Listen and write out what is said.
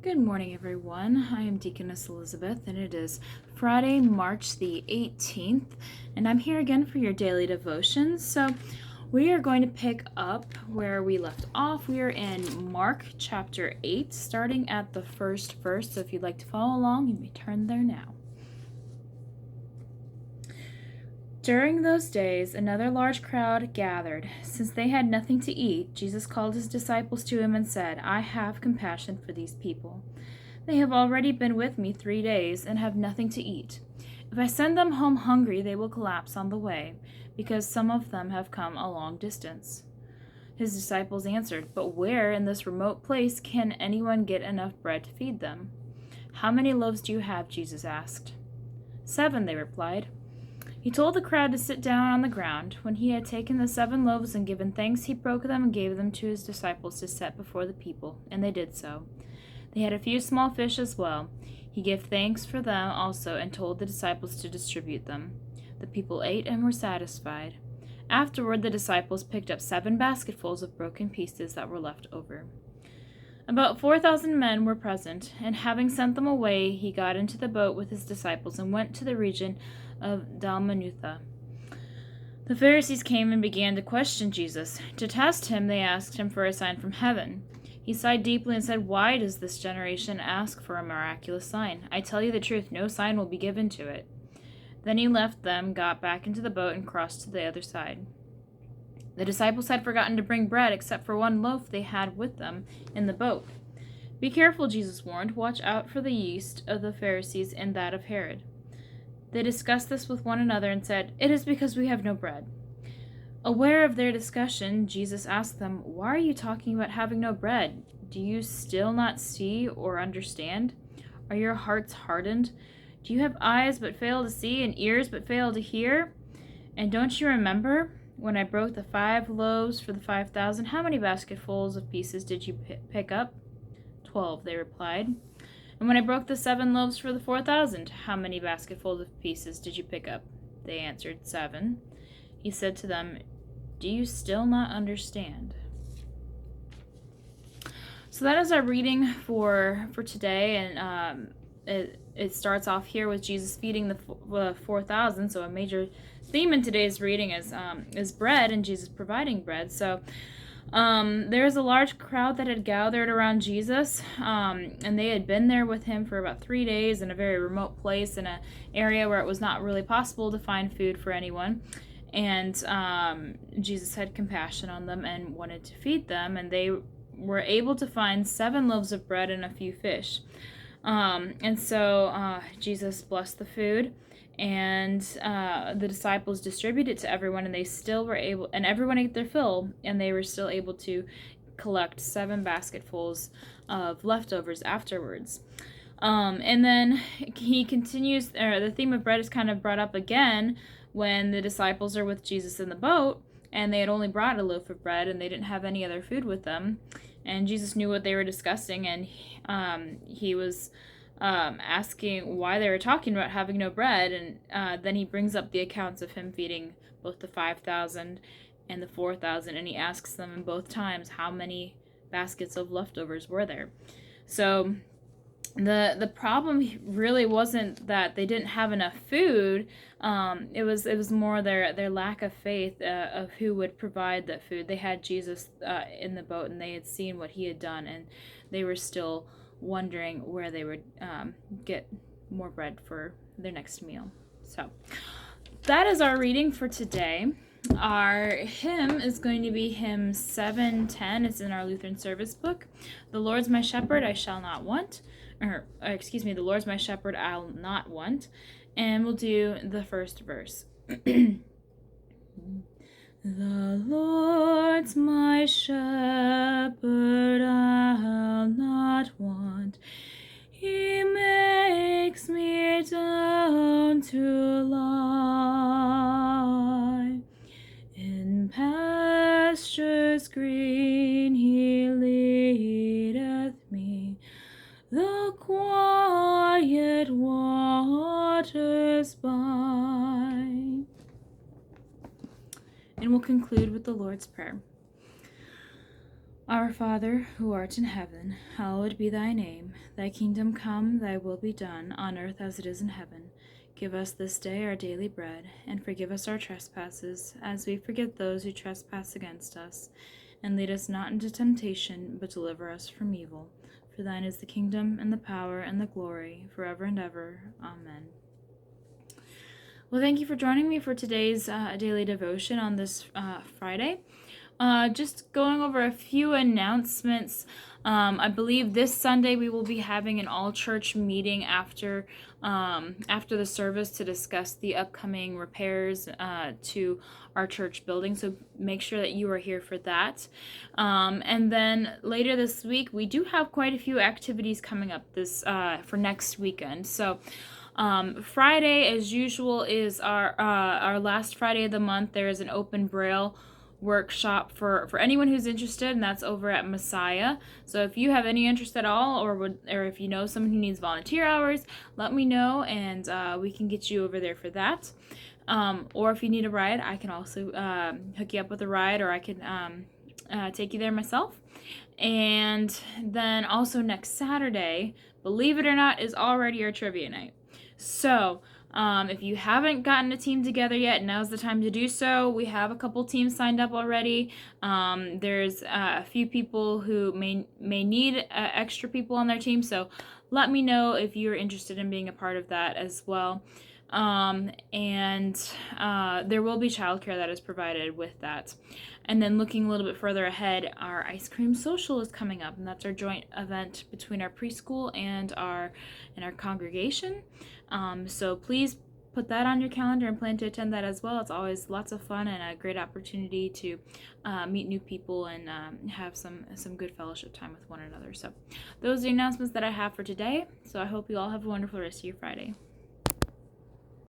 Good morning, everyone. I am Deaconess Elizabeth, and it is Friday, March the 18th, and I'm here again for your daily devotions. So, we are going to pick up where we left off. We are in Mark chapter 8, starting at the first verse. So, if you'd like to follow along, you may turn there now. During those days, another large crowd gathered. Since they had nothing to eat, Jesus called his disciples to him and said, "I have compassion for these people. They have already been with me 3 days and have nothing to eat. If I send them home hungry, they will collapse on the way, because some of them have come a long distance." His disciples answered, "But where in this remote place can anyone get enough bread to feed them?" "How many loaves do you have?" Jesus asked. "7," they replied. He told the crowd to sit down on the ground. When he had taken the 7 loaves and given thanks, he broke them and gave them to his disciples to set before the people, and they did so. They had a few small fish as well. He gave thanks for them also and told the disciples to distribute them. The people ate and were satisfied. Afterward, the disciples picked up 7 basketfuls of broken pieces that were left over. About 4,000 men were present, and having sent them away, he got into the boat with his disciples and went to the region of Dalmanutha. The Pharisees came and began to question Jesus. To test him, they asked him for a sign from heaven. He sighed deeply and said, "Why does this generation ask for a miraculous sign? I tell you the truth, no sign will be given to it." Then he left them, got back into the boat, and crossed to the other side. The disciples had forgotten to bring bread except for 1 loaf they had with them in the boat. "Be careful," Jesus warned. "Watch out for the yeast of the Pharisees and that of Herod." They discussed this with one another and said, "It is because we have no bread." Aware of their discussion, Jesus asked them, "Why are you talking about having no bread? Do you still not see or understand? Are your hearts hardened? Do you have eyes but fail to see and ears but fail to hear? And don't you remember when I broke the 5 loaves for the 5,000? How many basketfuls of pieces did you pick up?" 12, they replied. "And when I broke the 7 loaves for the 4,000, how many basketfuls of pieces did you pick up?" They answered, 7. He said to them, "Do you still not understand?" So that is our reading for today, and it starts off here with Jesus feeding the 4,000. So a major theme in today's reading is bread and Jesus providing bread. So there was a large crowd that had gathered around Jesus, and they had been there with him for about 3 days in a very remote place in an area where it was not really possible to find food for anyone. And Jesus had compassion on them and wanted to feed them, and they were able to find 7 loaves of bread and a few fish. And so Jesus blessed the food, and the disciples distributed it to everyone, and they still were able, and everyone ate their fill, and they were still able to collect 7 basketfuls of leftovers afterwards. And then he continues, the theme of bread is kind of brought up again when the disciples are with Jesus in the boat, and they had only brought a loaf of bread, and they didn't have any other food with them. And Jesus knew what they were discussing, and he was asking why they were talking about having no bread. And then he brings up the accounts of him feeding both the 5,000 and the 4,000, and he asks them in both times how many baskets of leftovers were there. So the problem really wasn't that they didn't have enough food. It was more their lack of faith of who would provide that food. They had Jesus in the boat, and they had seen what he had done, and they were still wondering where they would get more bread for their next meal. So that is our reading for today. Our hymn is going to be hymn 710. It's in our Lutheran service book. "The Lord's my shepherd, I shall not want." The Lord's my shepherd, I'll not want. And we'll do the first verse. "The Lord's my shepherd, I'll not want. He makes me down to lie. In pastures green he leadeth me, the quiet waters by." And we'll conclude with the Lord's Prayer. Our Father, who art in heaven, hallowed be thy name. Thy kingdom come, thy will be done, on earth as it is in heaven. Give us this day our daily bread, and forgive us our trespasses, as we forgive those who trespass against us. And lead us not into temptation, but deliver us from evil. For thine is the kingdom, and the power, and the glory, forever and ever. Amen. Well, thank you for joining me for today's daily devotion on this Friday. Just going over a few announcements. I believe this Sunday we will be having an all-church meeting after the service to discuss the upcoming repairs to our church building. So make sure that you are here for that. And then later this week, we do have quite a few activities coming up this for next weekend. So. Friday, as usual, is our last Friday of the month. There is an open Braille workshop for anyone who's interested, and that's over at Messiah. So if you have any interest at all, or if you know someone who needs volunteer hours, let me know, and we can get you over there for that. Or if you need a ride, I can also hook you up with a ride, or I can take you there myself. And then also next Saturday, believe it or not, is already our trivia night. So, if you haven't gotten a team together yet, now's the time to do so. We have a couple teams signed up already. There's a few people who may need extra people on their team, so let me know if you're interested in being a part of that as well. And there will be childcare that is provided with that. And then looking a little bit further ahead, our ice cream social is coming up, and that's our joint event between our preschool and our congregation. So please put that on your calendar and plan to attend that as well. It's always lots of fun and a great opportunity to meet new people and have some good fellowship time with one another. So those are the announcements that I have for today. So I hope you all have a wonderful rest of your Friday.